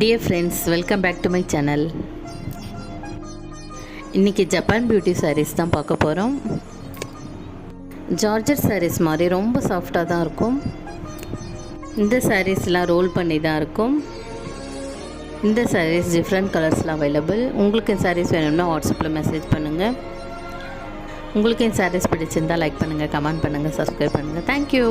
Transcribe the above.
Dear friends, welcome back to my channel. இன்றைக்கி Japan beauty saris தான் பார்க்க போகிறோம். ஜார்ஜட் சாரீஸ் மாதிரி ரொம்ப சாஃப்டாக தான் இருக்கும். இந்த சாரீஸ்லாம் ரோல் பண்ணி தான் இருக்கும். இந்த சாரீஸ் டிஃப்ரெண்ட் கலர்ஸில் அவைலபிள். உங்களுக்கு இந்த சாரீஸ் வேணும்னா வாட்ஸ்அப்பில் மெசேஜ் பண்ணுங்கள். உங்களுக்கு இந்த சாரீஸ் பிடிச்சிருந்தால் லைக் பண்ணுங்கள், கமெண்ட் பண்ணுங்கள், சப்ஸ்கிரைப் பண்ணுங்கள். தேங்க்யூ.